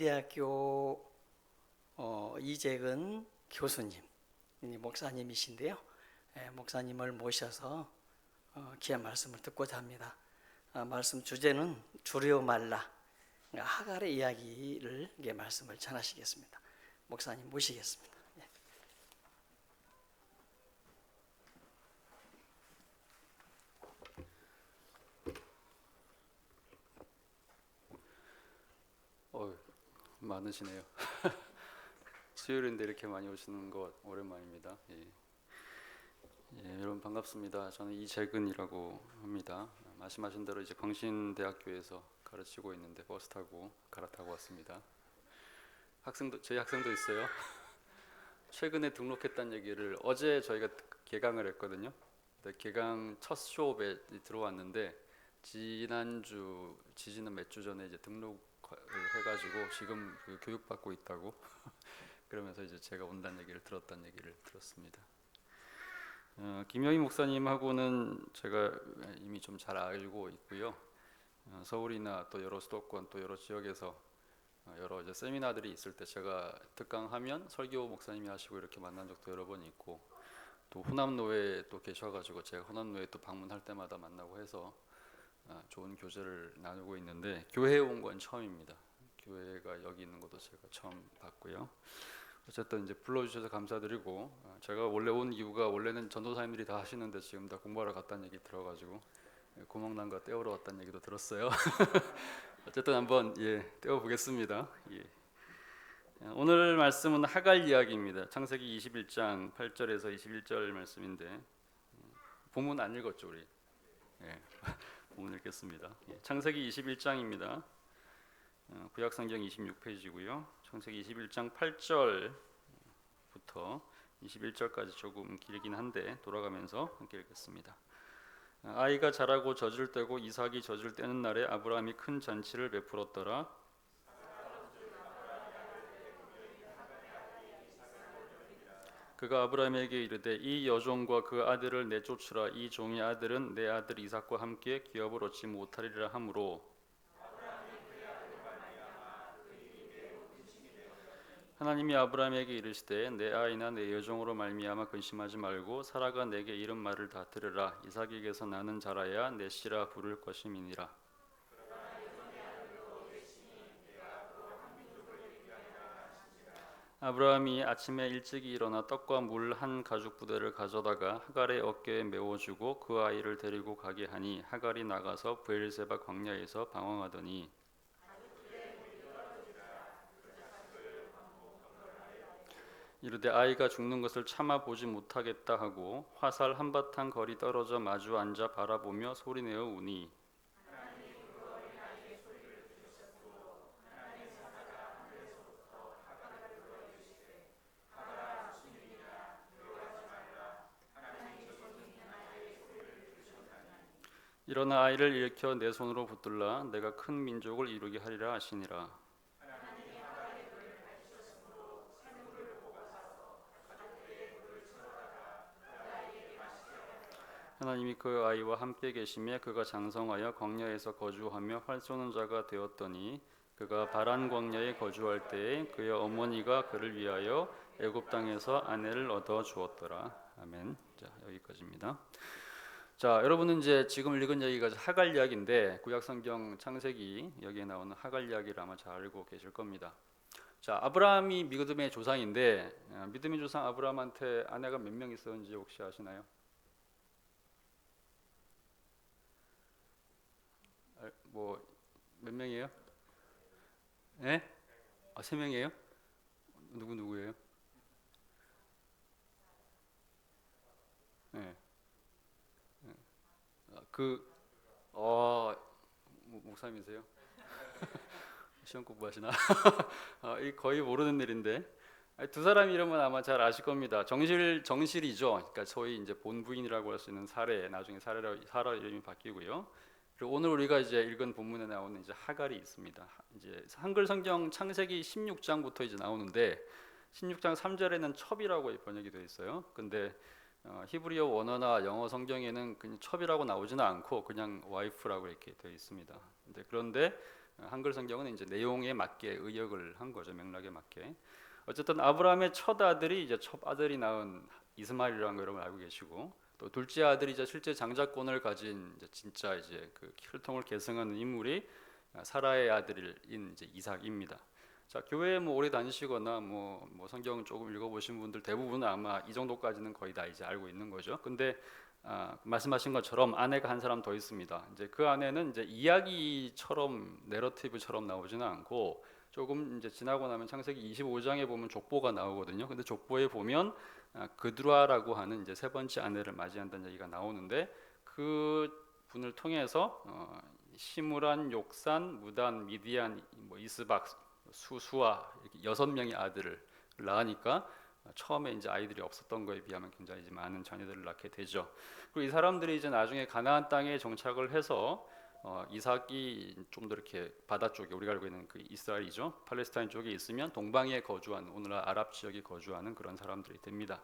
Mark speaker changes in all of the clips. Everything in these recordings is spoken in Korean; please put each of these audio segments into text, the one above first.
Speaker 1: 광신대학교 이재근 교수님, 목사님이신데요. 목사님을 모셔서 귀한 말씀을 듣고자 합니다. 말씀 주제는 두려워 말라, 하갈의 이야기를 말씀을 전하시겠습니다. 목사님 모시겠습니다.
Speaker 2: 많으시네요. 수요일인데 이렇게 많이 오시는 거 오랜만입니다. 여러분 반갑습니다. 저는 이재근이라고 합니다. 말씀하신 대로 이제 광신대학교에서 가르치고 있는데 버스 타고 갈아타고 왔습니다. 저희 학생도 있어요. 최근에 등록했다는 얘기를 어제 저희가 개강을 했거든요. 개강 첫 수업에 들어왔는데 지난주 지지는 몇 주 전에 이제 등록을 해가지고 지금 교육받고 있다고 그러면서 이제 제가 온다는 얘기를 들었습니다. 김영희 목사님하고는 제가 이미 좀 잘 알고 있고요. 서울이나 또 여러 수도권 또 여러 지역에서 여러 이제 세미나들이 있을 때 제가 특강하면 설교 목사님이 하시고 이렇게 만난 적도 여러 번 있고, 또 호남노회에 또 계셔가지고 제가 호남노회 또 방문할 때마다 만나고 해서 좋은 교제를 나누고 있는데, 교회에 온 건 처음입니다. 교회가 여기 있는 것도 제가 처음 봤고요. 어쨌든 이제 불러주셔서 감사드리고, 제가 원래 온 이유가 원래는 전도사님들이 다 하시는데 지금 다 공부하러 갔다는 얘기 들어가지고 구멍난 거 떼우러 왔다는 얘기도 들었어요. 어쨌든 한번 떼어 보겠습니다. 오늘 말씀은 하갈 이야기입니다. 창세기 21장 8절에서 21절 말씀인데, 본문 안 읽었죠 우리? 본문 읽겠습니다. 창세기 21장입니다. 구약성경 26페이지고요. 창세기 21장 8절부터 21절까지 조금 길긴 한데 돌아가면서 함께 읽겠습니다. 아이가 자라고 젖을 때고 이삭이 젖을 때는 날에 아브라함이 큰 잔치를 베풀었더라. 그가 아브라함에게 이르되 이 여종과 그 아들을 내쫓으라. 이 종의 아들은 내 아들 이삭과 함께 기업을 얻지 못하리라 하므로, 하나님이 아브라함에게 이르시되 내 아이나 내 여종으로 말미암아 근심하지 말고 사라가 내게 이른 말을 다 들으라. 이삭에게서 나는 자라야 내 씨라 부를 것임이니라. 아브라함이 아침에 일찍이 일어나 떡과 물 한 가죽 부대를 가져다가 하갈의 어깨에 메워주고 그 아이를 데리고 가게 하니, 하갈이 나가서 브엘세바 광야에서 방황하더니 이르되 아이가 죽는 것을 참아 보지 못하겠다 하고 화살 한바탕 거리 떨어져 마주 앉아 바라보며 소리내어 우니, 일어나 아이를 일으켜 내 손으로 붙들라. 내가 큰 민족을 이루게 하리라 하시니라. 하나님이 그 아이와 함께 계시며 그가 장성하여 광야에서 거주하며 활 쏘는 자가 되었더니, 그가 바란 광야에 거주할 때에 그의 어머니가 그를 위하여 애굽 땅에서 아내를 얻어 주었더라. 아멘. 자, 여기까지입니다. 자, 여러분은 이제 지금 읽은 얘기가 하갈 이야기인데, 구약성경 창세기 여기에 나오는 하갈 이야기를 아마 잘 알고 계실 겁니다. 자, 아브라함이 믿음의 조상인데, 믿음의 조상 아브라함한테 아내가 몇 명 있었는지 혹시 아시나요? 뭐 몇 명이에요? 네? 3명이에요? 누구예요? 네. 목사님이세요? 시험 공부하시나? 거의 모르는 일인데, 두 사람 이름은 아마 잘 아실 겁니다. 정실이죠. 그러니까 소위 이제 본부인이라고 할 수 있는 나중에 사라 이름이 바뀌고요. 그리고 오늘 우리가 이제 읽은 본문에 나오는 이제 하갈이 있습니다. 이제 한글 성경 창세기 16장부터 이제 나오는데, 16장 3절에는 첩이라고 번역이 되어 있어요. 근데 히브리어 원어나 영어 성경에는 그냥 첩이라고 나오지는 않고 그냥 와이프라고 이렇게 되어 있습니다. 그런데 한글 성경은 이제 내용에 맞게 의역을 한 거죠. 맥락에 맞게. 어쨌든 아브라함의 첫 아들이 이제 첫 아들이 낳은 이스마엘이라는 거 여러분 알고 계시고, 또 둘째 아들이 이제 실제 장자권을 가진 이제 진짜 이제 그 혈통을 계승하는 인물이 사라의 아들인 이제 이삭입니다. 자, 교회에 뭐 오래 다니시거나 뭐 성경 조금 읽어보신 분들 대부분은 아마 이 정도까지는 거의 다 이제 알고 있는 거죠. 근데 말씀하신 것처럼 아내가 한 사람 더 있습니다. 이제 그 아내는 이제 이야기처럼 내러티브처럼 나오지는 않고 조금 이제 지나고 나면 창세기 25장에 보면 족보가 나오거든요. 근데 족보에 보면 그드라라고 하는 이제 세 번째 아내를 맞이한다는 얘기가 나오는데, 그 분을 통해서 시므란, 욕산, 무단, 미디안, 뭐 이스박, 수아 이렇게 6명의 아들을 낳으니까 처음에 이제 아이들이 없었던 거에 비하면 굉장히 이제 많은 자녀들을 낳게 되죠. 그리고 이 사람들이 이제 나중에 가나안 땅에 정착을 해서 이삭이 좀 더 이렇게 바다 쪽에, 우리가 알고 있는 그 이스라엘이죠, 팔레스타인 쪽에 있으면 동방에 거주하는, 오늘날 아랍 지역에 거주하는 그런 사람들이 됩니다.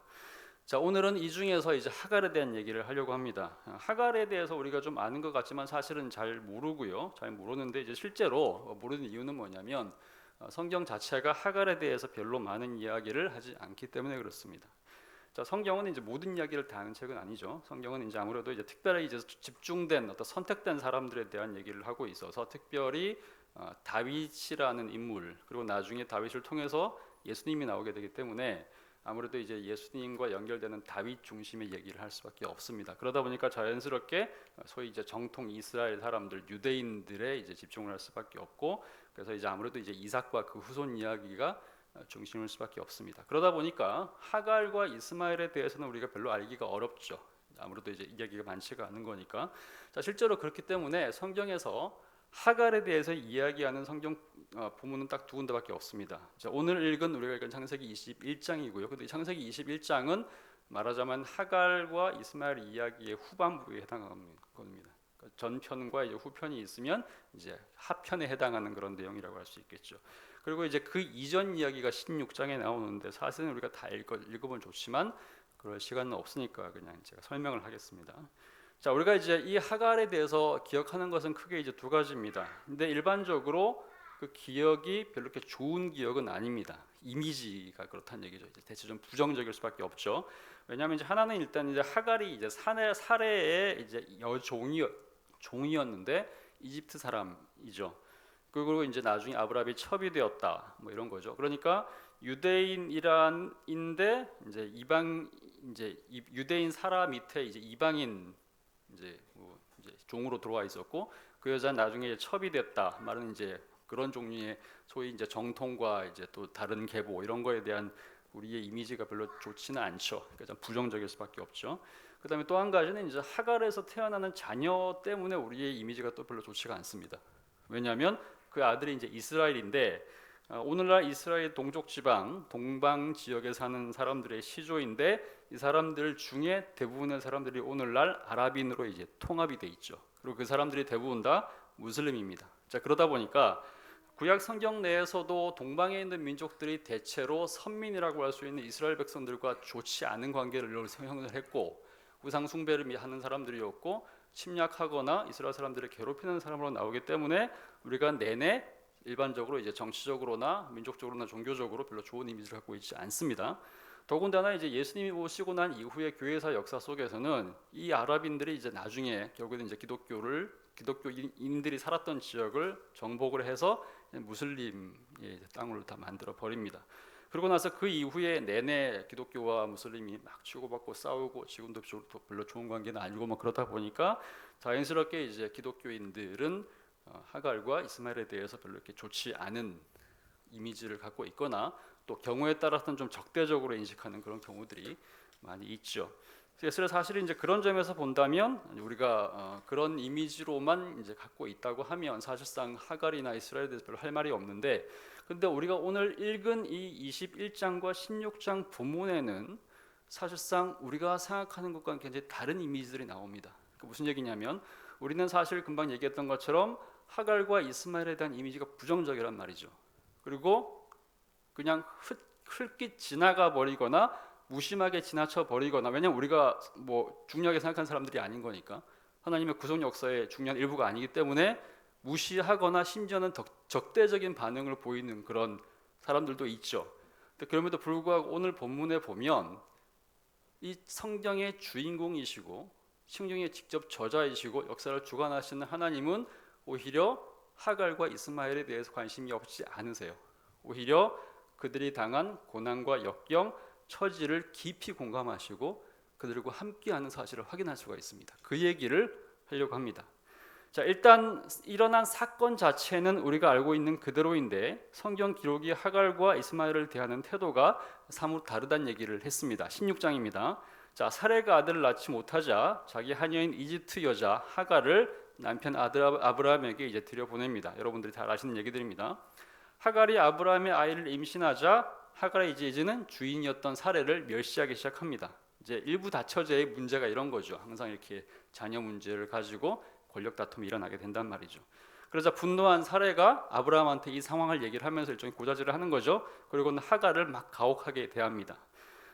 Speaker 2: 자, 오늘은 이 중에서 이제 하갈에 대한 얘기를 하려고 합니다. 하갈에 대해서 우리가 좀 아는 것 같지만 사실은 잘 모르고요. 잘 모르는데 이제 실제로 모르는 이유는 뭐냐면 성경 자체가 하갈에 대해서 별로 많은 이야기를 하지 않기 때문에 그렇습니다. 자, 성경은 이제 모든 이야기를 다 하는 책은 아니죠. 성경은 이제 아무래도 이제 특별히 이제 집중된 어떤 선택된 사람들에 대한 얘기를 하고 있어서, 특별히 다윗이라는 인물, 그리고 나중에 다윗을 통해서 예수님이 나오게 되기 때문에 아무래도 이제 예수님과 연결되는 다윗 중심의 얘기를 할 수밖에 없습니다. 그러다 보니까 자연스럽게 소위 이제 정통 이스라엘 사람들, 유대인들에 이제 집중을 할 수밖에 없고, 그래서 이제 아무래도 이제 이삭과 그 후손 이야기가 중심일 수밖에 없습니다. 그러다 보니까 하갈과 이스마엘에 대해서는 우리가 별로 알기가 어렵죠. 아무래도 이제 이야기가 많지가 않은 거니까. 자, 실제로 그렇기 때문에 성경에서 하갈에 대해서 이야기하는 성경 부문은 딱 두 군데밖에 없습니다. 자, 오늘 우리가 읽은 창세기 21장이고요. 근데 창세기 21장은 말하자면 하갈과 이스마엘 이야기의 후반부에 해당하는 겁니다. 그러니까 전편과 이제 후편이 있으면 이제 하편에 해당하는 그런 내용이라고 할 수 있겠죠. 그리고 이제 그 이전 이야기가 16장에 나오는데 사실은 우리가 다 읽어보면 좋지만 그럴 시간은 없으니까 그냥 제가 설명을 하겠습니다. 자, 우리가 이제 이 하갈에 대해서 기억하는 것은 크게 이제 두 가지입니다. 근데 일반적으로 그 기억이 별로 그렇게 좋은 기억은 아닙니다. 이미지가 그렇다는 얘기죠. 이제 대체 좀 부정적일 수밖에 없죠. 왜냐하면 이제 하나는 일단 이제 하갈이 이제 사례의 이제 종이었는데 이집트 사람이죠. 그리고 이제 나중에 아브라함이 첩이 되었다, 뭐 이런 거죠. 그러니까 유대인인데 이제 유대인 사라 밑에 이제 이방인 이제 종으로 들어와 있었고, 그 여자는 나중에 이제 첩이 됐다 말은 이제 그런 종류의 소위 이제 정통과 이제 또 다른 계보 이런 거에 대한 우리의 이미지가 별로 좋지는 않죠. 그러니까 좀 부정적일 수밖에 없죠. 그다음에 또 한 가지는 이제 하갈에서 태어나는 자녀 때문에 우리의 이미지가 또 별로 좋지가 않습니다. 왜냐하면 그 아들이 이제 이스라엘인데 오늘날 이스라엘 동쪽 지방 동방 지역에 사는 사람들의 시조인데, 이 사람들 중에 대부분의 사람들이 오늘날 아랍인으로 이제 통합이 돼 있죠. 그리고 그 사람들이 대부분 다 무슬림입니다. 자, 그러다 보니까 구약 성경 내에서도 동방에 있는 민족들이 대체로 선민이라고 할 수 있는 이스라엘 백성들과 좋지 않은 관계를 형성을 했고, 우상 숭배를 하는 사람들이었고, 침략하거나 이스라엘 사람들을 괴롭히는 사람으로 나오기 때문에 우리가 내내 일반적으로 이제 정치적으로나 민족적으로나 종교적으로 별로 좋은 이미지를 갖고 있지 않습니다. 더군다나 이제 예수님이 오시고 난 이후의 교회사 역사 속에서는 이 아랍인들이 이제 나중에 결국에는 이제 기독교인들이 살았던 지역을 정복을 해서 무슬림의 땅으로 다 만들어 버립니다. 그러고 나서 그 이후에 내내 기독교와 무슬림이 막 치고받고 싸우고, 지금도 별로 좋은 관계는 아니고 뭐 그러다 보니까 자연스럽게 이제 기독교인들은 하갈과 이스마엘에 대해서 별로 이렇게 좋지 않은 이미지를 갖고 있거나, 또 경우에 따라서는 좀 적대적으로 인식하는 그런 경우들이 많이 있죠. 그래서 사실 이제 그런 점에서 본다면 우리가 그런 이미지로만 이제 갖고 있다고 하면 사실상 하갈이나 이스라엘에 대해서 별로 할 말이 없는데, 근데 우리가 오늘 읽은 이 21장과 16장 본문에는 사실상 우리가 생각하는 것과는 굉장히 다른 이미지들이 나옵니다. 그 무슨 얘기냐면, 우리는 사실 금방 얘기했던 것처럼 하갈과 이스마엘에 대한 이미지가 부정적이란 말이죠. 그리고 그냥 흘낏 지나가 버리거나 무심하게 지나쳐 버리거나, 왜냐하면 우리가 뭐 중요하게 생각하는 사람들이 아닌 거니까, 하나님의 구속 역사의 중요한 일부가 아니기 때문에 무시하거나 심지어는 적대적인 반응을 보이는 그런 사람들도 있죠. 근데 그럼에도 불구하고 오늘 본문에 보면 이 성경의 주인공이시고 성경의 직접 저자이시고 역사를 주관하시는 하나님은 오히려 하갈과 이스마엘에 대해서 관심이 없지 않으세요. 오히려 그들이 당한 고난과 역경, 처지를 깊이 공감하시고 그들과 함께하는 사실을 확인할 수가 있습니다. 그 얘기를 하려고 합니다. 자, 일단 일어난 사건 자체는 우리가 알고 있는 그대로인데 성경 기록이 하갈과 이스마엘을 대하는 태도가 사뭇 다르다는 얘기를 했습니다. 16장입니다. 자, 사레가 아들을 낳지 못하자 자기 하녀인 이집트 여자 하갈을 남편 아들 아브라함에게 이제 들여보냅니다. 여러분들이 잘 아시는 얘기들입니다. 하갈이 아브라함의 아이를 임신하자 하갈의 이제는 주인이었던 사레를 멸시하기 시작합니다. 이제 일부 다처제의 문제가 이런 거죠. 항상 이렇게 자녀 문제를 가지고 권력 다툼이 일어나게 된단 말이죠. 그러자 분노한 사레가 아브라함한테 이 상황을 얘기를 하면서 일종의 고자질을 하는 거죠. 그리고는 하갈을 막 가혹하게 대합니다.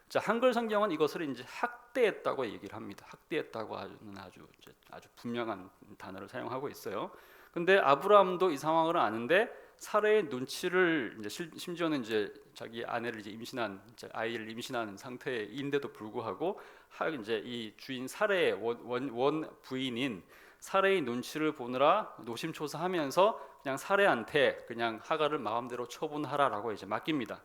Speaker 2: 자, 한글 성경은 이것을 이제 학대했다고 얘기를 합니다. 학대했다고 하는 아주 분명한 단어를 사용하고 있어요. 근데 아브라함도 이 상황을 아는데 사레의 눈치를 이제 심지어는 이제 자기 아내를 이제 아이를 임신한 상태인데도 불구하고 이제 이 주인 사레의 원 부인인 사레의 눈치를 보느라 노심초사하면서 그냥 사레한테 그냥 하갈을 마음대로 처분하라라고 이제 맡깁니다.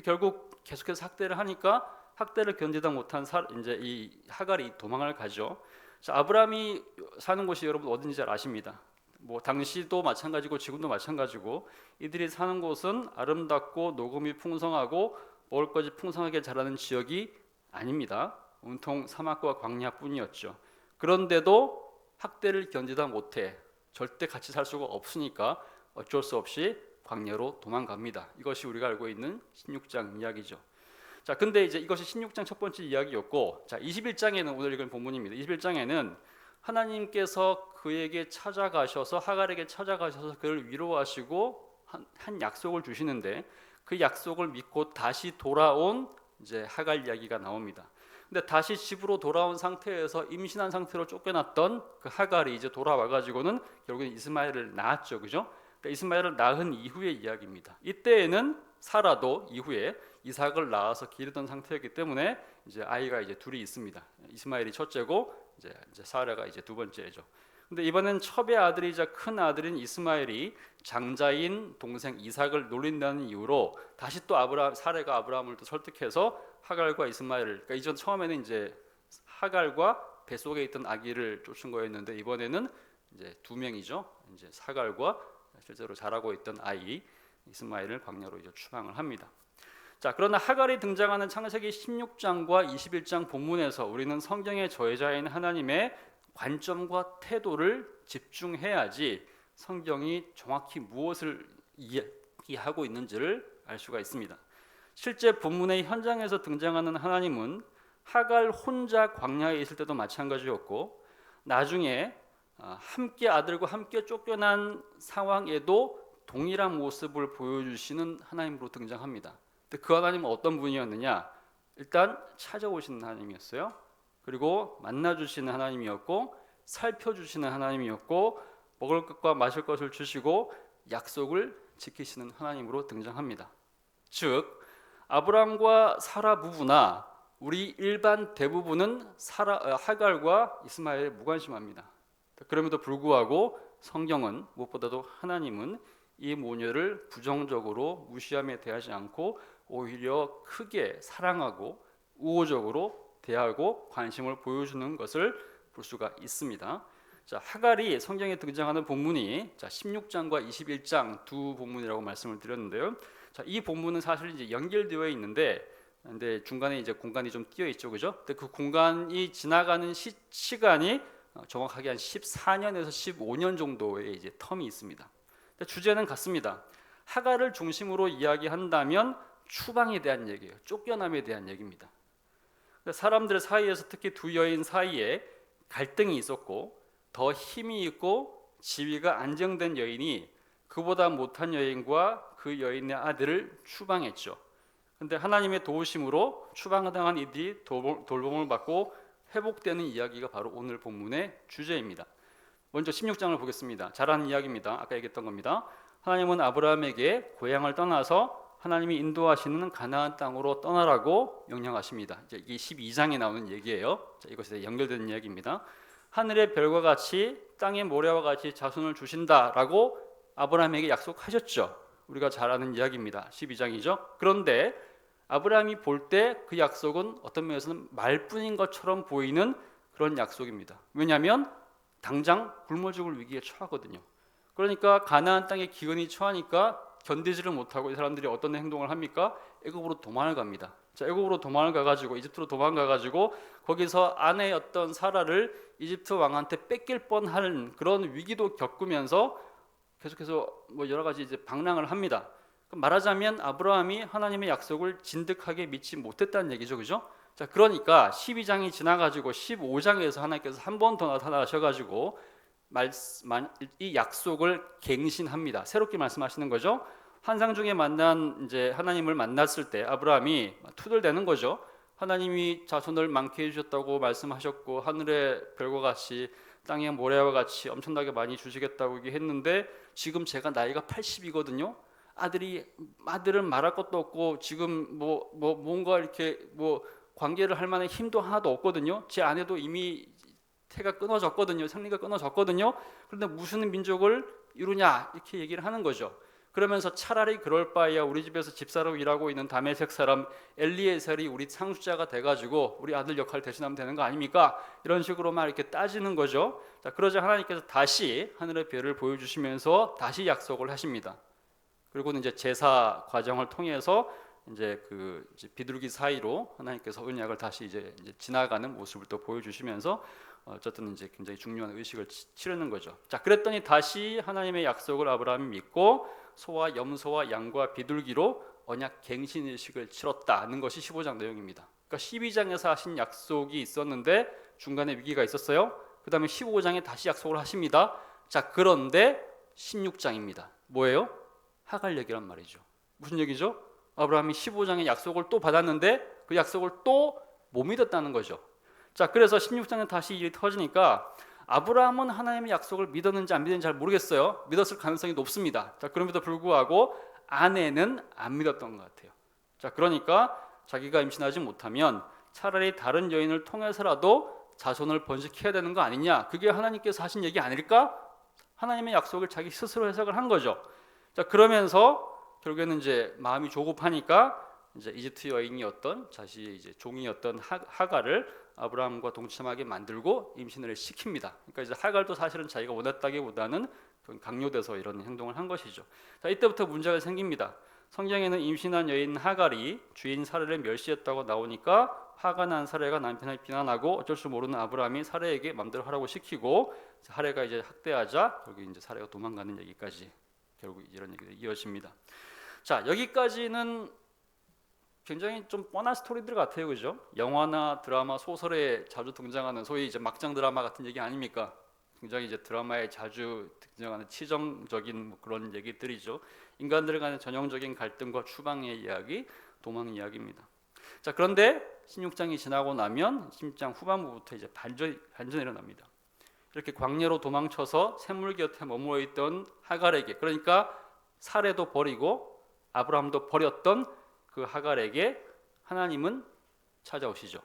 Speaker 2: 결국 계속해서 학대를 하니까 학대를 견디다 못한 이제 이 하갈이 도망을 가죠. 자, 아브라함이 사는 곳이 여러분 어딘지 잘 아십니다. 뭐 당시도 마찬가지고 지금도 마찬가지고 이들이 사는 곳은 아름답고 녹음이 풍성하고 먹을 것이 풍성하게 자라는 지역이 아닙니다. 온통 사막과 광야뿐이었죠. 그런데도 학대를 견디다 못해 절대 같이 살 수가 없으니까 어쩔 수 없이 광야로 도망갑니다. 이것이 우리가 알고 있는 16장 이야기죠. 자, 근데 이제 이것이 16장 첫 번째 이야기였고, 자, 21장에는 오늘 읽은 본문입니다. 21장에는 하나님께서 그에게 찾아가셔서 하갈에게 찾아가셔서 그를 위로하시고 한 약속을 주시는데 그 약속을 믿고 다시 돌아온 이제 하갈 이야기가 나옵니다. 근데 다시 집으로 돌아온 상태에서 임신한 상태로 쫓겨났던 그 하갈이 이제 돌아와 가지고는 결국엔 이스마엘을 낳았죠. 그죠? 그러니까 이스마엘을 낳은 이후의 이야기입니다. 이때에는 사라도 이후에 이삭을 낳아서 기르던 상태였기 때문에 이제 아이가 이제 둘이 있습니다. 이스마엘이 첫째고 이제 사라가 이제 두 번째죠. 근데 이번엔 첩의 아들이자 큰 아들인 이스마엘이 장자인 동생 이삭을 놀린다는 이유로 다시 또 사라가 아브라함을 또 설득해서 하갈과 이스마엘을, 그러니까 이전 처음에는 이제 하갈과 뱃속에 있던 아기를 쫓은 거였는데 이번에는 이제 두 명이죠. 이제 하갈과 실제로 자라고 있던 아이 이스마엘을 광야로 이제 추방을 합니다. 자, 그러나 하갈이 등장하는 창세기 16장과 21장 본문에서 우리는 성경의 저해자인 하나님의 관점과 태도를 집중해야지 성경이 정확히 무엇을 이야기하고 있는지를 알 수가 있습니다. 실제 본문의 현장에서 등장하는 하나님은 하갈 혼자 광야에 있을 때도 마찬가지였고 나중에 함께 아들과 함께 쫓겨난 상황에도 동일한 모습을 보여주시는 하나님으로 등장합니다. 근데 그 하나님은 어떤 분이었느냐? 일단 찾아오시는 하나님이었어요. 그리고 만나주시는 하나님이었고 살펴주시는 하나님이었고 먹을 것과 마실 것을 주시고 약속을 지키시는 하나님으로 등장합니다. 즉 아브라함과 사라 부부나 우리 일반 대부분은 하갈과 이스마엘에 무관심합니다. 그럼에도 불구하고 성경은 무엇보다도 하나님은 이 모녀를 부정적으로 무시하며 대하지 않고 오히려 크게 사랑하고 우호적으로 대하고 관심을 보여주는 것을 볼 수가 있습니다. 자, 하갈이 성경에 등장하는 본문이 16장과 21장 두 본문이라고 말씀을 드렸는데요. 자, 이 본문은 사실 이제 연결되어 있는데 근데 중간에 이제 공간이 좀 띄어 있죠, 그죠? 근데 그 공간이 지나가는 시간이 정확하게 한 14년에서 15년 정도의 이제 텀이 있습니다. 근데 주제는 같습니다. 하갈을 중심으로 이야기한다면 추방에 대한 얘기예요. 쫓겨남에 대한 얘기입니다. 사람들 사이에서 특히 두 여인 사이에 갈등이 있었고 더 힘이 있고 지위가 안정된 여인이 그보다 못한 여인과 그 여인의 아들을 추방했죠. 그런데 하나님의 도우심으로 추방당한 이들이 돌봄을 받고 회복되는 이야기가 바로 오늘 본문의 주제입니다. 먼저 16장을 보겠습니다. 잘하는 이야기입니다. 아까 얘기했던 겁니다. 하나님은 아브라함에게 고향을 떠나서 하나님이 인도하시는 가나안 땅으로 떠나라고 명령하십니다. 이게 12장에 나오는 얘기예요. 자, 이것에 연결되는 이야기입니다. 하늘의 별과 같이 땅의 모래와 같이 자손을 주신다라고 아브라함에게 약속하셨죠. 우리가 잘 아는 이야기입니다. 12장이죠. 그런데 아브라함이 볼 때 그 약속은 어떤 면에서는 말뿐인 것처럼 보이는 그런 약속입니다. 왜냐하면 당장 굶어 죽을 위기에 처하거든요. 그러니까 가나안 땅에 기근이 처하니까 견디지를 못하고 이 사람들이 어떤 행동을 합니까? 애굽으로 도망을 갑니다. 자, 애굽으로 도망을 가가지고 이집트로 도망가가지고 거기서 아내였던 사라를 이집트 왕한테 뺏길 뻔한 그런 위기도 겪으면서 계속해서 뭐 여러 가지 이제 방랑을 합니다. 말하자면 아브라함이 하나님의 약속을 진득하게 믿지 못했다는 얘기죠, 그죠? 자, 그러니까 12장이 지나가지고 15장에서 하나님께서 한 번 더 나타나셔가지고 이 약속을 갱신합니다. 새롭게 말씀하시는 거죠. 환상 중에 만난 이제 하나님을 만났을 때 아브라함이 투덜대는 거죠. 하나님이 자손을 많게 해주셨다고 말씀하셨고 하늘의 별과 같이 땅의 모래와 같이 엄청나게 많이 주시겠다고 얘기했는데 지금 제가 나이가 80이거든요. 아들은 말할 것도 없고 지금 뭔가 이렇게 관계를 할 만한 힘도 하나도 없거든요. 제 아내도 이미 태가 끊어졌거든요. 생리가 끊어졌거든요. 그런데 무슨 민족을 이루냐 이렇게 얘기를 하는 거죠. 그러면서 차라리 그럴 바에야 우리 집에서 집사로 일하고 있는 다메섹 사람 엘리에셀이 우리 상수자가 돼가지고 우리 아들 역할을 대신하면 되는 거 아닙니까? 이런 식으로만 이렇게 따지는 거죠. 자, 그러자 하나님께서 다시 하늘의 별을 보여주시면서 다시 약속을 하십니다. 그리고는 이제 제사 과정을 통해서 이제 비둘기 사이로 하나님께서 언약을 다시 이제 지나가는 모습을 또 보여주시면서 어쨌든 이제 굉장히 중요한 의식을 치르는 거죠. 자, 그랬더니 다시 하나님의 약속을 아브라함이 믿고 소와 염소와 양과 비둘기로 언약 갱신 의식을 치렀다는 것이 15장 내용입니다. 그러니까 12장에서 하신 약속이 있었는데 중간에 위기가 있었어요. 그 다음에 15장에 다시 약속을 하십니다. 자, 그런데 16장입니다. 뭐예요? 하갈 얘기란 말이죠. 무슨 얘기죠? 아브라함이 15장에 약속을 또 받았는데 그 약속을 또 못 믿었다는 거죠. 자, 그래서 16장에 다시 일이 터지니까 아브라함은 하나님의 약속을 믿었는지 안 믿었는지 잘 모르겠어요. 믿었을 가능성이 높습니다. 자, 그럼에도 불구하고 아내는 안 믿었던 것 같아요. 자, 그러니까 자기가 임신하지 못하면 차라리 다른 여인을 통해서라도 자손을 번식해야 되는 거 아니냐? 그게 하나님께서 하신 얘기 아닐까? 하나님의 약속을 자기 스스로 해석을 한 거죠. 자, 그러면서 결국에는 이제 마음이 조급하니까 이제 이집트 여인이었던 자신의 이제 종이었던 하갈을 아브라함과 동침하게 만들고 임신을 시킵니다. 그러니까 이제 하갈도 사실은 자기가 원했다기보다는 강요돼서 이런 행동을 한 것이죠. 자, 이때부터 문제가 생깁니다. 성경에는 임신한 여인 하갈이 주인 사례를 멸시했다고 나오니까 화가 난 사례가 남편을 비난하고 어쩔 줄 모르는 아브라함이 사례에게 마음대로 하라고 시키고 사례가 이제 학대하자 여기 이제 사례가 도망가는 얘기까지 결국 이런 얘기가 이어집니다. 자, 여기까지는 굉장히 좀 뻔한 스토리들 같아요, 그죠? 영화나 드라마, 소설에 자주 등장하는 소위 이제 막장 드라마 같은 얘기 아닙니까? 굉장히 이제 드라마에 자주 등장하는 치정적인 그런 얘기들이죠. 인간들 간의 전형적인 갈등과 추방의 이야기, 도망 이야기입니다. 자, 그런데 16장이 지나고 나면 16장 후반부부터 이제 반전이 일어납니다. 이렇게 광야로 도망쳐서 샘물 곁에 머물러 있던 하갈에게, 그러니까 사레도 버리고 아브라함도 버렸던 그 하갈에게 하나님은 찾아오시죠.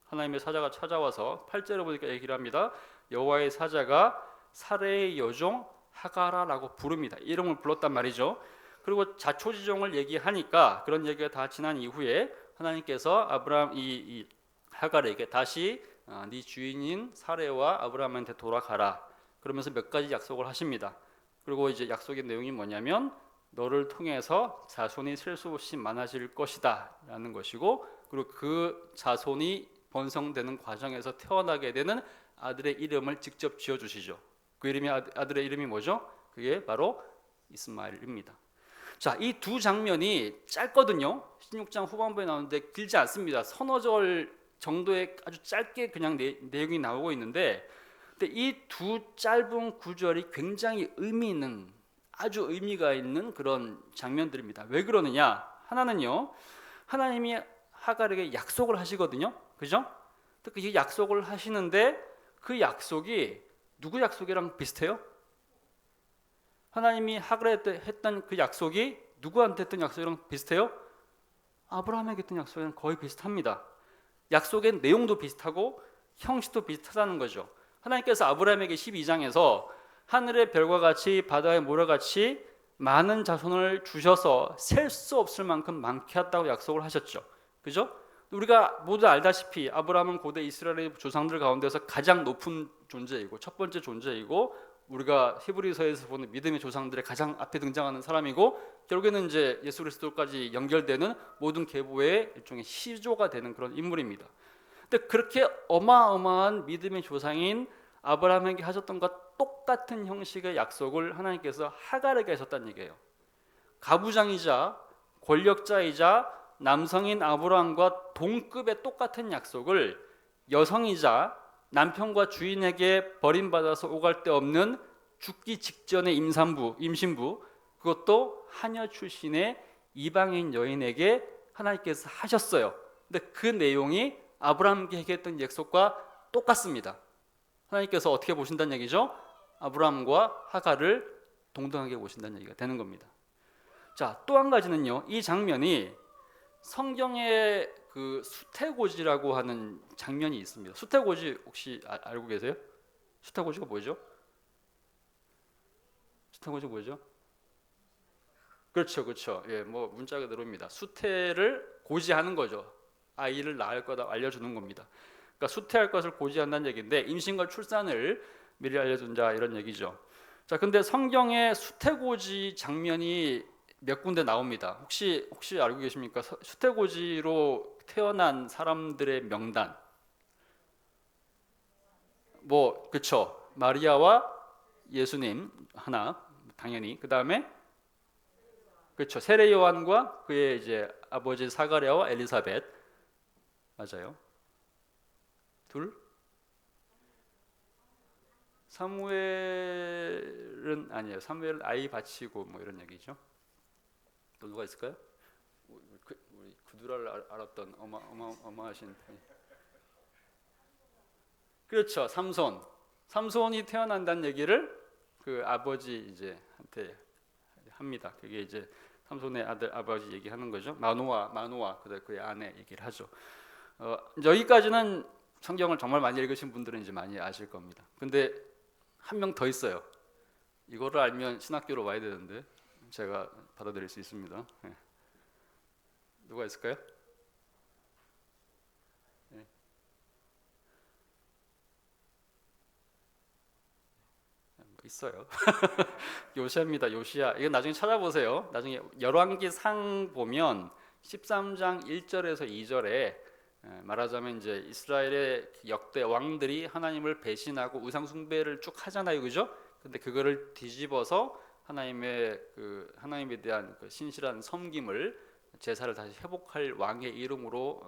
Speaker 2: 하나님의 사자가 찾아와서 8절에 보니까 얘기를 합니다. 여호와의 사자가 사레의 여종 하갈아라고 부릅니다. 이름을 불렀단 말이죠. 그리고 자초지종을 얘기하니까 그런 얘기가 다 지난 이후에 하나님께서 아브라함 이 하갈에게 다시 네 주인인 사레와 아브라함한테 돌아가라. 그러면서 몇 가지 약속을 하십니다. 그리고 이제 약속의 내용이 뭐냐면 너를 통해서 자손이 셀 수 없이 많아질 것이다 라는 것이고, 그리고 그 자손이 번성되는 과정에서 태어나게 되는 아들의 이름을 직접 지어주시죠. 그 이름이 아들의 이름이 뭐죠? 그게 바로 이스마엘입니다. 자, 이 두 장면이 짧거든요. 16장 후반부에 나오는데 길지 않습니다. 서너 절 정도의 아주 짧게 그냥 내용이 나오고 있는데, 근데 이 두 짧은 구절이 굉장히 아주 의미가 있는 그런 장면들입니다. 왜 그러느냐? 하나는요, 하나님이 하갈에게 약속을 하시거든요. 그죠? 그 약속을 하시는데 그 약속이 누구 약속이랑 비슷해요? 하나님이 하갈에 했던 그 약속이 누구한테 했던 약속이랑 비슷해요? 아브라함에게 했던 약속이랑 거의 비슷합니다. 약속의 내용도 비슷하고 형식도 비슷하다는 거죠. 하나님께서 아브라함에게 12장에서 하늘의 별과 같이 바다의 모래 같이 많은 자손을 주셔서 셀 수 없을 만큼 많게 했다고 약속을 하셨죠. 그죠? 우리가 모두 알다시피 아브라함은 고대 이스라엘의 조상들 가운데서 가장 높은 존재이고 첫 번째 존재이고 우리가 히브리서에서 보는 믿음의 조상들의 가장 앞에 등장하는 사람이고 결국에는 이제 예수 그리스도까지 연결되는 모든 계보의 일종의 시조가 되는 그런 인물입니다. 근데 그렇게 어마어마한 믿음의 조상인 아브라함에게 하셨던 것과 똑같은 형식의 약속을 하나님께서 하갈에게 하셨다는 얘기예요. 가부장이자 권력자이자 남성인 아브라함과 동급의 똑같은 약속을 여성이자 남편과 주인에게 버림받아서 오갈 데 없는 죽기 직전의 임신부 그것도 하녀 출신의 이방인 여인에게 하나님께서 하셨어요. 근데 그 내용이 아브라함에게 했던 약속과 똑같습니다. 하나님께서 어떻게 보신다는 얘기죠? 아브라함과 하갈을 동등하게 보신다는 얘기가 되는 겁니다. 자, 또 한 가지는요. 이 장면이 성경의 그 수태고지라고 하는 장면이 있습니다. 수태고지 혹시 알고 계세요? 수태고지가 뭐죠? 수태고지 뭐죠? 그렇죠, 그렇죠. 예, 뭐 문자 그대로입니다. 수태를 고지하는 거죠. 아이를 낳을 거다 알려주는 겁니다. 그러니까 수태할 것을 고지한다는 얘기인데 임신과 출산을 미리 알려준다 이런 얘기죠. 자, 근데 성경에 수태고지 장면이 몇 군데 나옵니다. 혹시 알고 계십니까? 수태고지로 태어난 사람들의 명단. 뭐 그렇죠. 마리아와 예수님 하나 당연히. 그 다음에 그렇죠. 세례 요한과 그의 이제 아버지 사가랴와 엘리사벳 맞아요. 둘. 사무엘은 아니에요. 사무엘은 아이 바치고 뭐 이런 얘기죠. 또 누가 있을까요? 우리 구두라를 알았던 어마어마하신 분이. 그렇죠. 삼손이 태어난다는 얘기를 그 아버지 이제 한테 합니다. 그게 이제 삼손의 아들 아버지 얘기하는 거죠. 마노아 그의 아내 얘기를 하죠. 여기까지는 성경을 정말 많이 읽으신 분들은 이제 많이 아실 겁니다. 근데 한 명 더 있어요. 이거를 알면 신학교로 와야 되는데 제가 받아들일 수 있습니다. 네. 누가 있을까요? 네. 있어요. 요시아입니다. 요시아. 이건 나중에 찾아보세요. 나중에 열왕기상 보면 13장 1절에서 2절에 말하자면 이제 이스라엘의 역대 왕들이 하나님을 배신하고 우상 숭배를 쭉 하잖아요, 그죠? 근데 그거를 뒤집어서 하나님에 대한 그 신실한 섬김을 제사를 다시 회복할 왕의 이름으로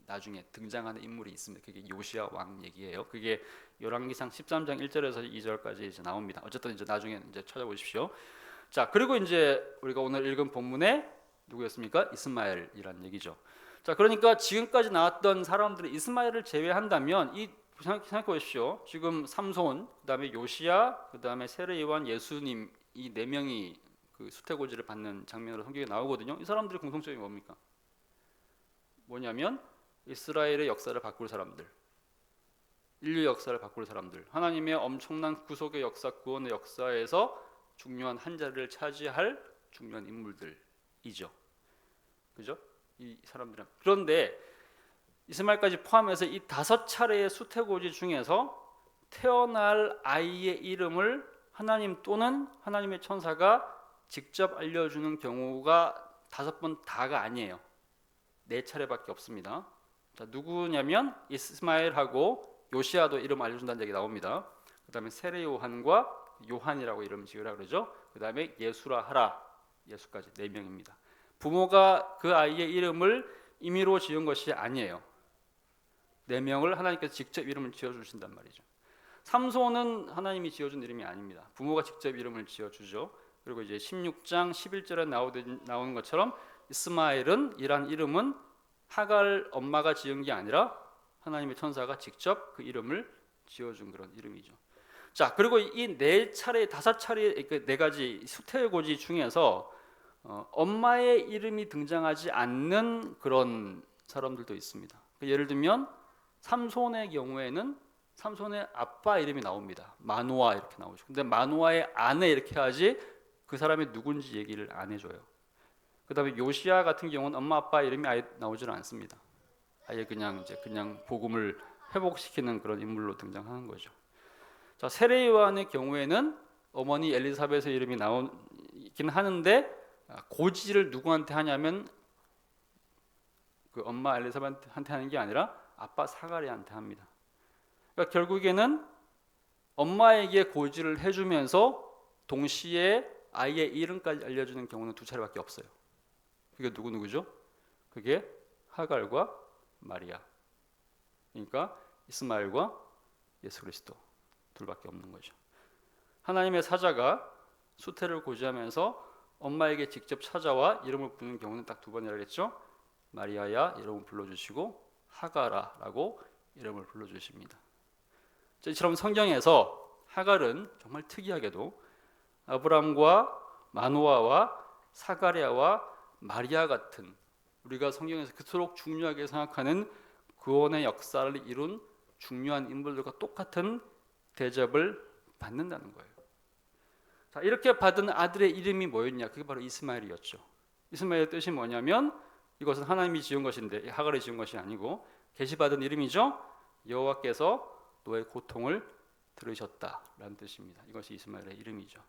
Speaker 2: 나중에 등장하는 인물이 있습니다. 그게 요시아 왕 얘기예요. 그게 열왕기상 13장 1절에서 2절까지 이제 나옵니다. 어쨌든 이제 나중에 이제 찾아보십시오. 자, 그리고 이제 우리가 오늘 읽은 본문에 누구였습니까? 이스마엘이란 얘기죠. 자, 그러니까 지금까지 나왔던 사람들이 이스마엘을 제외한다면 생각해 보십시오. 지금 삼손, 그다음에 요시야, 그다음에 세례 요한, 예수님 이 네 명이 그 수태고지를 받는 장면으로 성경에 나오거든요. 이 사람들의 공통점이 뭡니까? 뭐냐면 이스라엘의 역사를 바꿀 사람들, 인류 역사를 바꿀 사람들, 하나님의 엄청난 구속의 역사, 구원의 역사에서 중요한 한 자리를 차지할 중요한 인물들이죠. 그죠? 이 사람들은. 그런데 이스마엘까지 포함해서 이 5차례의 수태고지 중에서 태어날 아이의 이름을 하나님 또는 하나님의 천사가 직접 알려주는 경우가 5번 다가 아니에요. 4차례밖에 없습니다. 자, 누구냐면 이스마엘하고 요시아도 이름 알려준다는 얘기 나옵니다. 그 다음에 세례 요한과 요한이라고 이름 지으라 그러죠. 그 다음에 예수라 하라, 예수까지 4명입니다. 부모가 그 아이의 이름을 임의로 지은 것이 아니에요. 4명을 하나님께서 직접 이름을 지어주신단 말이죠. 삼손은 하나님이 지어준 이름이 아닙니다. 부모가 직접 이름을 지어주죠. 그리고 이제 16장 11절에 나오는 것처럼 이스마엘은 이란 이름은 하갈 엄마가 지은 게 아니라 하나님의 천사가 직접 그 이름을 지어준 그런 이름이죠. 자, 그리고 이 네 차례, 다섯 차례 그 네 가지 수태고지 중에서 엄마의 이름이 등장하지 않는 그런 사람들도 있습니다. 예를 들면 삼손의 경우에는 삼손의 아빠 이름이 나옵니다. 마노아 이렇게 나오죠. 근데 마노아의 아내 이렇게 하지 그 사람이 누군지 얘기를 안 해줘요. 그다음에 요시야 같은 경우는 엄마 아빠 이름이 아예 나오지는 않습니다. 아예 그냥 복음을 회복시키는 그런 인물로 등장하는 거죠. 자, 세례 요한의 경우에는 어머니 엘리사벳의 이름이 나오긴 하는데 고지를 누구한테 하냐면 그 엄마 엘리사벳한테 하는 게 아니라 아빠 사가랴한테 합니다. 그러니까 결국에는 엄마에게 고지를 해주면서 동시에 아이의 이름까지 알려주는 경우는 두 차례밖에 없어요. 그게 누구죠? 그게 하갈과 마리아. 그러니까 이스마엘과 예수 그리스도 둘밖에 없는 거죠. 하나님의 사자가 수태를 고지하면서 엄마에게 직접 찾아와 이름을 부르는 경우는 딱 두 번이라 그랬죠. 마리아야 이름을 불러주시고 하가라라고 이름을 불러주십니다. 이처럼 성경에서 하갈은 정말 특이하게도 아브람과 마노아와 사가랴와 마리아 같은 우리가 성경에서 그토록 중요하게 생각하는 구원의 역사를 이룬 중요한 인물들과 똑같은 대접을 받는다는 거예요. 자, 이렇게 받은 아들의 이름이 뭐였냐? 그게 바로 이스마엘이었죠. 이스마엘의 뜻이 뭐냐면 이것은 하나님이 지은 것인데 하갈이 지은 것이 아니고 계시받은 이름이죠. 여호와께서 너의 고통을 들으셨다라는 뜻입니다. 이것이 이스마엘의 이름이죠.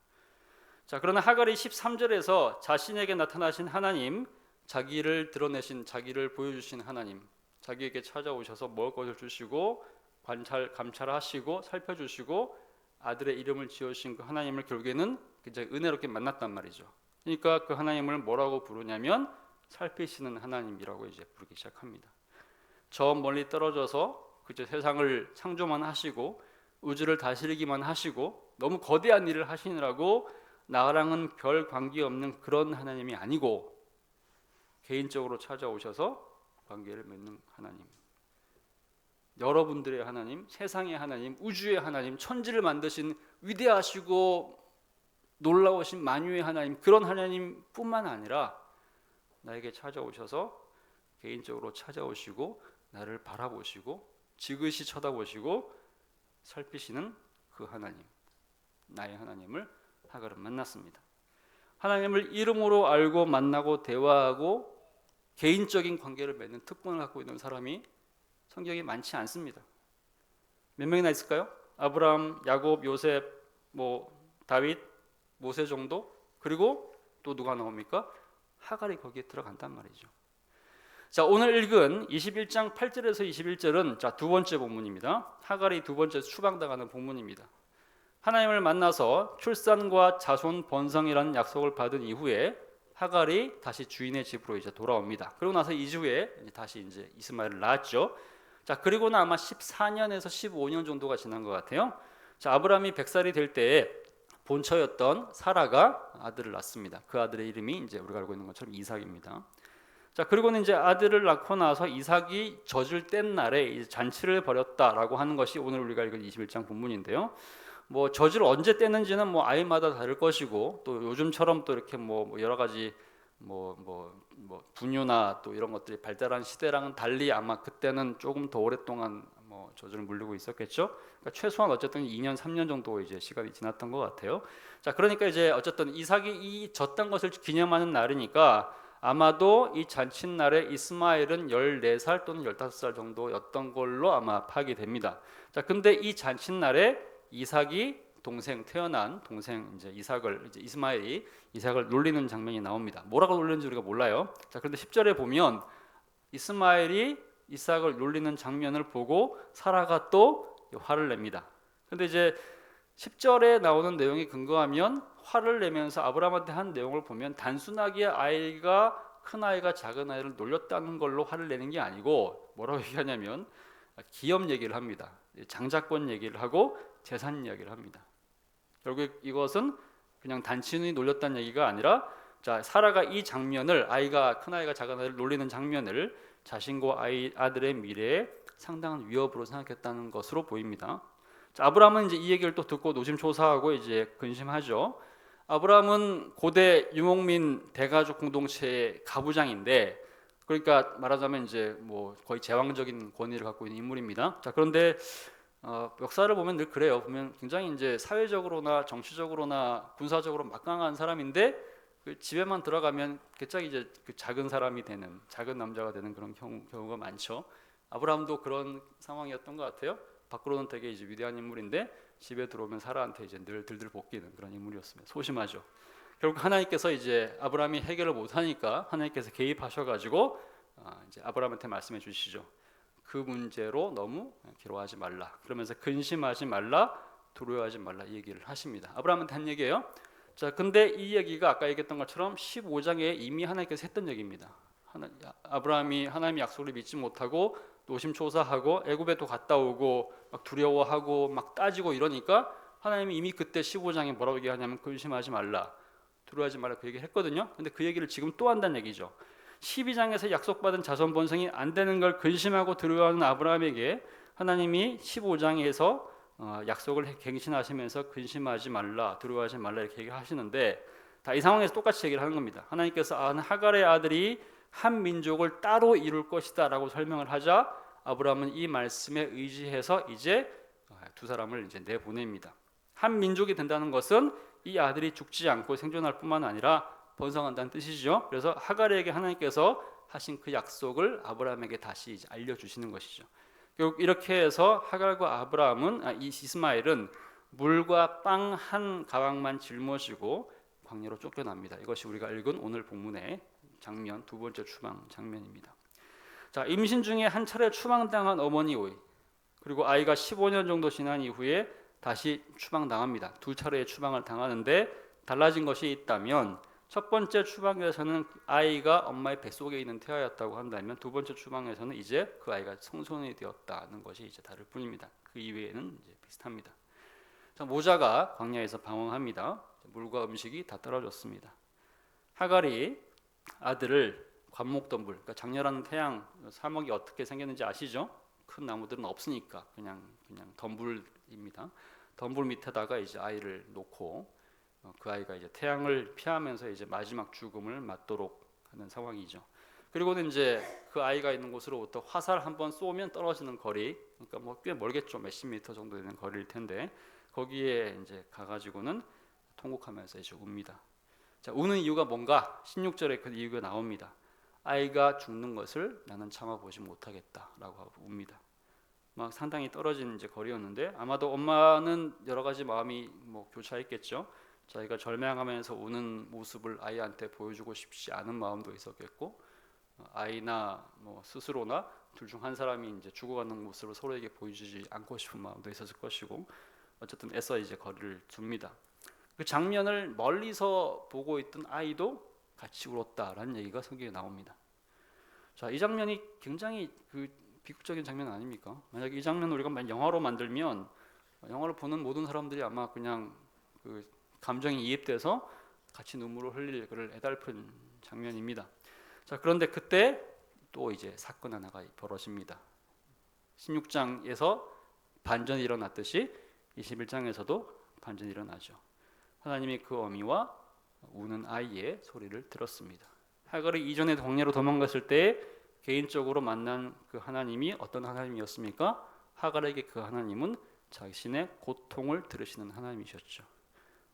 Speaker 2: 자, 그러나 하갈이 13절에서 자신에게 나타나신 하나님, 자기를 드러내신, 자기를 보여주신 하나님, 자기에게 찾아오셔서 먹을 것을 주시고 감찰하시고 살펴주시고 아들의 이름을 지으신 그 하나님을 결국에는 굉장히 은혜롭게 만났단 말이죠. 그러니까 그 하나님을 뭐라고 부르냐면 살피시는 하나님이라고 이제 부르기 시작합니다. 저 멀리 떨어져서 그저 세상을 창조만 하시고 우주를 다스리기만 하시고 너무 거대한 일을 하시느라고 나랑은 별 관계없는 그런 하나님이 아니고 개인적으로 찾아오셔서 관계를 맺는 하나님, 여러분들의 하나님, 세상의 하나님, 우주의 하나님, 천지를 만드신 위대하시고 놀라우신 만유의 하나님, 그런 하나님뿐만 아니라 나에게 찾아오셔서 개인적으로 찾아오시고 나를 바라보시고 지그시 쳐다보시고 살피시는 그 하나님, 나의 하나님을 하갈은 만났습니다. 하나님을 이름으로 알고 만나고 대화하고 개인적인 관계를 맺는 특권을 갖고 있는 사람이 성경에 많지 않습니다. 몇 명이나 있을까요? 아브라함, 야곱, 요셉, 다윗, 모세 정도? 그리고 또 누가 나옵니까? 하갈이 거기에 들어간단 말이죠. 자, 오늘 읽은 21장 8절에서 21절은 자, 두 번째 본문입니다. 하갈이 두 번째 추방당하는 본문입니다. 하나님을 만나서 출산과 자손 번성이라는 약속을 받은 이후에 하갈이 다시 주인의 집으로 이제 돌아옵니다. 그리고 나서 2주 후에 다시 이제 이스마엘을 낳았죠. 자, 그리고는 아마 14년에서 15년 정도가 지난 것 같아요. 자, 아브라함이 100살이 될 때에 본처였던 사라가 아들을 낳습니다. 그 아들의 이름이 이제 우리가 알고 있는 것처럼 이삭입니다. 자, 그리고는 이제 아들을 낳고 나서 이삭이 젖을 뗀 날에 이제 잔치를 벌였다라고 하는 것이 오늘 우리가 읽은 21장 본문인데요. 젖을 언제 뗐는지는 아이마다 다를 것이고 또 요즘처럼 또 이렇게 여러 가지 분유나 또 이런 것들이 발달한 시대랑은 달리 아마 그때는 조금 더 오랫동안 젖을 물리고 있었겠죠. 그러니까 최소한 어쨌든 2년 3년 정도 이제 시간이 지났던 것 같아요. 자, 그러니까 이제 어쨌든 이삭이 이 젖단 것을 기념하는 날이니까 아마도 이 잔칫날에 이스마엘은 14살 또는 15살 정도였던 걸로 아마 파악이 됩니다. 자, 근데 이 잔칫날에 이삭이 태어난 동생 이제 이스마엘이 이삭을 놀리는 장면이 나옵니다. 뭐라고 놀리는지 우리가 몰라요. 자, 그런데 10절에 보면 이스마엘이 이삭을 놀리는 장면을 보고 사라가 또 화를 냅니다. 근데 이제 10절에 나오는 내용에 근거하면 화를 내면서 아브라함한테 한 내용을 보면 단순하게 큰 아이가 작은 아이를 놀렸다는 걸로 화를 내는 게 아니고 뭐라고 얘기하냐면 기업 얘기를 합니다. 장자권 얘기를 하고 재산 이야기를 합니다. 결국 이것은 그냥 단순히 놀렸다는 얘기가 아니라 자, 사라가 이 장면을 큰 아이가 작은 아이를 놀리는 장면을 자신과 아들의 미래에 상당한 위협으로 생각했다는 것으로 보입니다. 자, 아브라함은 이제 이 얘기를 또 듣고 노심초사하고 이제 근심하죠. 아브라함은 고대 유목민 대가족 공동체의 가부장인데, 그러니까 말하자면 이제 뭐 거의 제왕적인 권위를 갖고 있는 인물입니다. 자, 그런데 역사를 보면 늘 그래요. 보면 굉장히 이제 사회적으로나 정치적으로나 군사적으로 막강한 사람인데 그 집에만 들어가면 갑자기 이제 그 작은 사람이 되는, 작은 남자가 되는 그런 경우가 많죠. 아브라함도 그런 상황이었던 것 같아요. 밖으로는 되게 이제 위대한 인물인데 집에 들어오면 사라한테 이제 늘 들들 볶이는 그런 인물이었습니다. 소심하죠. 결국 하나님께서 이제 아브라함이 해결을 못하니까 하나님께서 개입하셔가지고 이제 아브라함한테 말씀해 주시죠. 그 문제로 너무 괴로워하지 말라. 그러면서 근심하지 말라, 두려워하지 말라 이 얘기를 하십니다. 아브라함한테 한 얘기예요. 자, 근데 이 얘기가 아까 얘기했던 것처럼 15장에 이미 하나님께서 했던 얘기입니다. 아브라함이 하나님의 약속을 믿지 못하고 노심초사하고 애굽에 또 갔다 오고 막 두려워하고 막 따지고 이러니까 하나님이 이미 그때 15장에 뭐라고 얘기하냐면 근심하지 말라, 두려워하지 말라 그 얘기를 했거든요. 근데 그 얘기를 지금 또 한다는 얘기죠. 12장에서 약속받은 자손 번성이 안 되는 걸 근심하고 두려워하는 아브라함에게 하나님이 15장에서 약속을 갱신하시면서 근심하지 말라, 두려워하지 말라 이렇게 얘기하시는데 다 이 상황에서 똑같이 얘기를 하는 겁니다. 하나님께서 하갈의 아들이 한 민족을 따로 이룰 것이다 라고 설명을 하자 아브라함은 이 말씀에 의지해서 이제 두 사람을 이제 내보냅니다. 한 민족이 된다는 것은 이 아들이 죽지 않고 생존할 뿐만 아니라 번성한다는 뜻이죠. 그래서 하갈에게 하나님께서 하신 그 약속을 아브라함에게 다시 이제 알려주시는 것이죠. 결국 이렇게 해서 하갈과 아브라함은 이스마엘은 물과 빵 한 가방만 짊어지고 광야로 쫓겨납니다. 이것이 우리가 읽은 오늘 본문의 장면, 두 번째 추방 장면입니다. 자, 임신 중에 한 차례 추방당한 어머니 오이, 그리고 아이가 15년 정도 지난 이후에 다시 추방당합니다. 두 차례의 추방을 당하는데 달라진 것이 있다면 첫 번째 추방에서는 아이가 엄마의 뱃속에 있는 태아였다고 한다면 두 번째 추방에서는 이제 그 아이가 성소년이 되었다는 것이 이제 다를 뿐입니다. 그 이외에는 이제 비슷합니다. 자, 모자가 광야에서 방황합니다. 물과 음식이 다 떨어졌습니다. 하갈이 아들을 관목덤불, 그러니까 장렬한 태양, 사막이 어떻게 생겼는지 아시죠? 큰 나무들은 없으니까 그냥 덤불입니다. 덤불 밑에다가 이제 아이를 놓고 그 아이가 이제 태양을 피하면서 이제 마지막 죽음을 맞도록 하는 상황이죠. 그리고는 이제 그 아이가 있는 곳으로부터 화살 한번 쏘면 떨어지는 거리, 그러니까 뭐 꽤 멀겠죠. 몇십 미터 정도 되는 거리일 텐데 거기에 이제 가가지고는 통곡하면서 이제 웁니다. 자, 우는 이유가 뭔가 16절에 그 이유가 나옵니다. 아이가 죽는 것을 나는 참아보지 못하겠다라고 하고 웁니다. 막 상당히 떨어진 이제 거리였는데 아마도 엄마는 여러 가지 마음이 뭐 교차했겠죠. 자기가 절망하면서 우는 모습을 아이한테 보여주고 싶지 않은 마음도 있었겠고, 아이나 뭐 스스로나 둘 중 한 사람이 이제 죽어가는 모습을 서로에게 보여주지 않고 싶은 마음도 있었을 것이고, 어쨌든 애써 이제 거리를 둡니다. 그 장면을 멀리서 보고 있던 아이도 같이 울었다라는 얘기가 성경에 나옵니다. 자, 이 장면이 굉장히 그 비극적인 장면 아닙니까? 만약 이 장면을 우리가 영화로 만들면 영화를 보는 모든 사람들이 아마 그냥 그 감정이 이입돼서 같이 눈물을 흘릴 그를 애달픈 장면입니다. 자, 그런데 그때 또 이제 사건 하나가 벌어집니다. 16장에서 반전이 일어났듯이 21장에서도 반전이 일어나죠. 하나님이 그 어미와 우는 아이의 소리를 들었습니다. 하갈이 이전에 광야로 도망갔을 때 개인적으로 만난 그 하나님이 어떤 하나님이었습니까? 하갈에게 그 하나님은 자신의 고통을 들으시는 하나님이셨죠.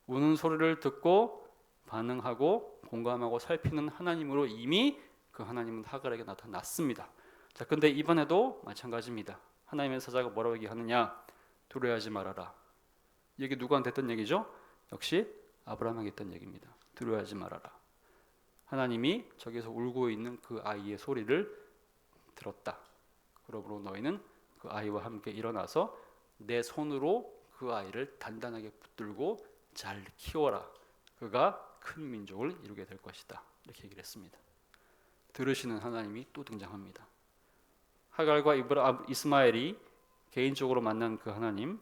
Speaker 2: 우는 소리를 듣고 반응하고 공감하고 살피는 하나님으로 이미 그 하나님은 하갈에게 나타났습니다. 자, 근데 이번에도 마찬가지입니다. 하나님의 사자가 뭐라고 얘기하느냐? 두려워하지 말아라. 이게 누구한테 했던 얘기죠? 역시 아브라함에게 했던 얘기입니다. 두려워하지 말아라. 하나님이 저기서 울고 있는 그 아이의 소리를 들었다. 그러므로 너희는 그 아이와 함께 일어나서 내 손으로 그 아이를 단단하게 붙들고 잘 키워라. 그가 큰 민족을 이루게 될 것이다. 이렇게 얘기를 했습니다. 들으시는 하나님이 또 등장합니다. 하갈과 이스마엘이 개인적으로 만난 그 하나님,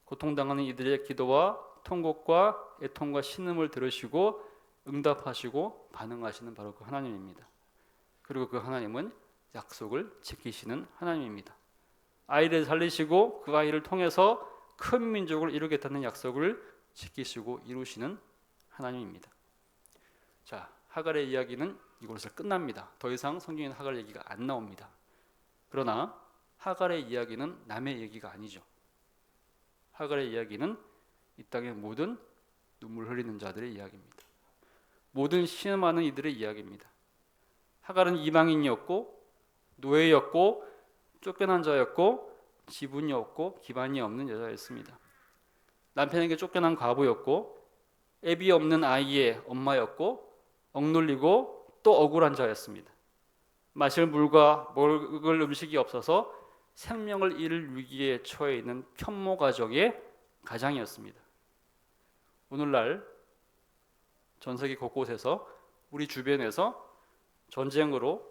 Speaker 2: 고통당하는 이들의 기도와 통곡과 애통과 신음을 들으시고 응답하시고 반응하시는 바로 그 하나님입니다. 그리고 그 하나님은 약속을 지키시는 하나님입니다. 아이를 살리시고 그 아이를 통해서 큰 민족을 이루겠다는 약속을 지키시고 이루시는 하나님입니다. 자, 하갈의 이야기는 이곳에서 끝납니다. 더 이상 성경에는 하갈 얘기가 안 나옵니다. 그러나 하갈의 이야기는 남의 얘기가 아니죠. 하갈의 이야기는 이 땅의 모든 눈물 흘리는 자들의 이야기입니다. 모든 신음하는 이들의 이야기입니다. 하갈은 이방인이었고 노예였고 쫓겨난 자였고 지분이 없고 기반이 없는 여자였습니다. 남편에게 쫓겨난 과부였고 애비 없는 아이의 엄마였고 억눌리고 또 억울한 자였습니다. 마실 물과 먹을 음식이 없어서 생명을 잃을 위기에 처해 있는 편모 가정의 가장이었습니다. 오늘날 전 세계 곳곳에서 우리 주변에서 전쟁으로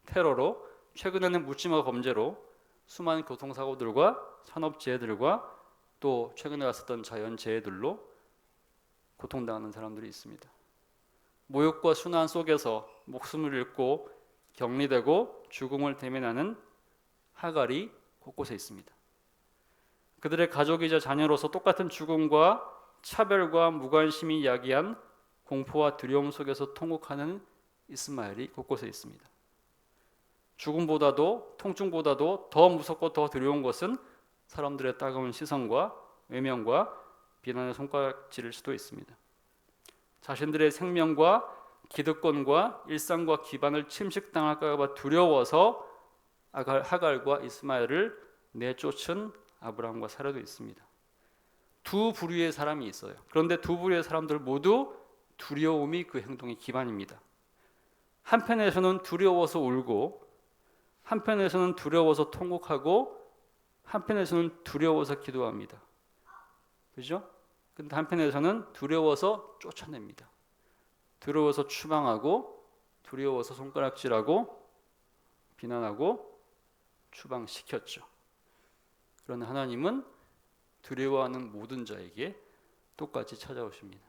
Speaker 2: 테러로 최근에는 묻지마 범죄로 수많은 교통사고들과 산업재해들과 또 최근에 왔었던 자연재해들로 고통당하는 사람들이 있습니다. 모욕과 순환 속에서 목숨을 잃고 격리되고 죽음을 대면하는 하갈이 곳곳에 있습니다. 그들의 가족이자 자녀로서 똑같은 죽음과 차별과 무관심이 야기한 공포와 두려움 속에서 통곡하는 이스마엘이 곳곳에 있습니다. 죽음보다도 통증보다도 더 무섭고 더 두려운 것은 사람들의 따가운 시선과 외면과 비난의 손가락질일 수도 있습니다. 자신들의 생명과 기득권과 일상과 기반을 침식당할까 봐 두려워서 하갈과 이스마엘을 내쫓은 아브라함과 사라도 있습니다. 두 부류의 사람이 있어요. 그런데 두 부류의 사람들 모두 두려움이 그 행동의 기반입니다. 한편에서는 두려워서 울고 한편에서는 두려워서 통곡하고 한편에서는 두려워서 기도합니다. 그죠? 근데 한편에서는 두려워서 쫓아냅니다. 두려워서 추방하고 두려워서 손가락질하고 비난하고 추방시켰죠. 그러나 하나님은 두려워하는 모든 자에게 똑같이 찾아오십니다.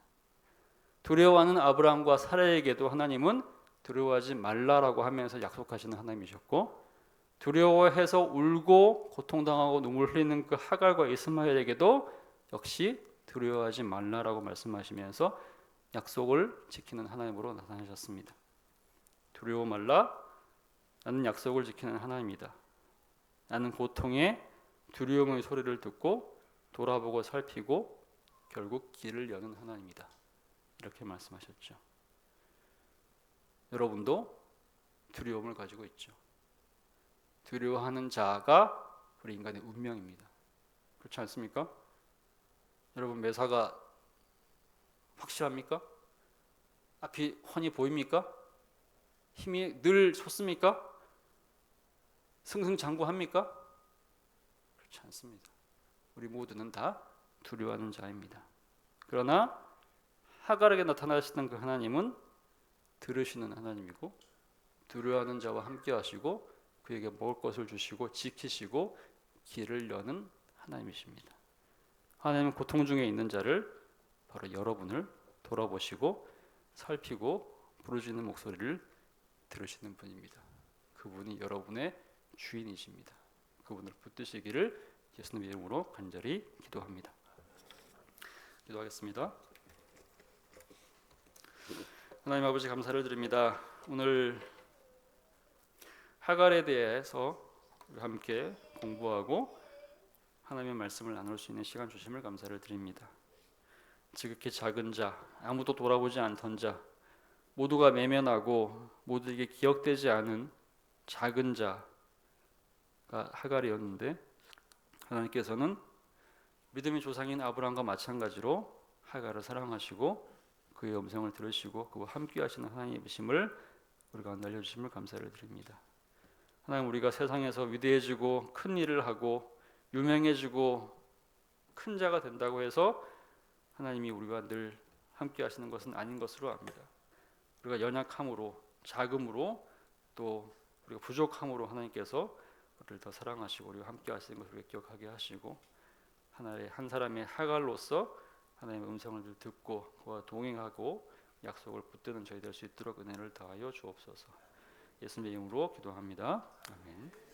Speaker 2: 두려워하는 아브라함과 사라에게도 하나님은 두려워하지 말라라고 하면서 약속하시는 하나님이셨고 두려워해서 울고 고통당하고 눈물 흘리는 그 하갈과 이스마엘에게도 역시 두려워하지 말라라고 말씀하시면서 약속을 지키는 하나님으로 나타나셨습니다. 두려워 말라. 나는 약속을 지키는 하나님이다. 나는 고통에 두려움의 소리를 듣고 돌아보고 살피고 결국 길을 여는 하나님이다. 이렇게 말씀하셨죠. 여러분도 두려움을 가지고 있죠. 두려워하는 자가 우리 인간의 운명입니다. 그렇지 않습니까? 여러분 매사가 확실합니까? 앞이 훤히 보입니까? 힘이 늘 솟습니까? 승승장구합니까? 그렇지 않습니다. 우리 모두는 다 두려워하는 자입니다. 그러나 하갈에게 나타나시던 그 하나님은 들으시는 하나님이고 두려워하는 자와 함께 하시고 그에게 먹을 것을 주시고 지키시고 길을 여는 하나님이십니다. 하나님은 고통 중에 있는 자를 바로 여러분을 돌아보시고 살피고 부르짖는 목소리를 들으시는 분입니다. 그분이 여러분의 주인이십니다. 그분을 붙드시기를 예수님의 이름으로 간절히 기도합니다. 기도하겠습니다. 하나님 아버지 감사를 드립니다. 오늘 하갈에 대해서 함께 공부하고 하나님의 말씀을 나눌 수 있는 시간 주심을 감사를 드립니다. 지극히 작은 자, 아무도 돌아보지 않던 자, 모두가 외면하고 모두에게 기억되지 않은 작은 자가 하갈이었는데 하나님께서는 믿음의 조상인 아브라함과 마찬가지로 하갈을 사랑하시고 그의 음성을 들으시고 그와 함께 하시는 하나님이심을 우리가 알려주심을 감사를 드립니다. 하나님 우리가 세상에서 위대해지고 큰 일을 하고 유명해지고 큰 자가 된다고 해서 하나님이 우리가 늘 함께 하시는 것은 아닌 것으로 압니다. 우리가 연약함으로 작음으로 또 우리가 부족함으로 하나님께서 우리를 더 사랑하시고 우리가 함께 하시는 것을 기억하게 하시고 하나의 한 사람의 하갈로서 하나님의 음성을 듣고 그와 동행하고 약속을 붙드는 저희 될 수 있도록 은혜를 다하여 주옵소서. 예수님의 이름으로 기도합니다. 아멘.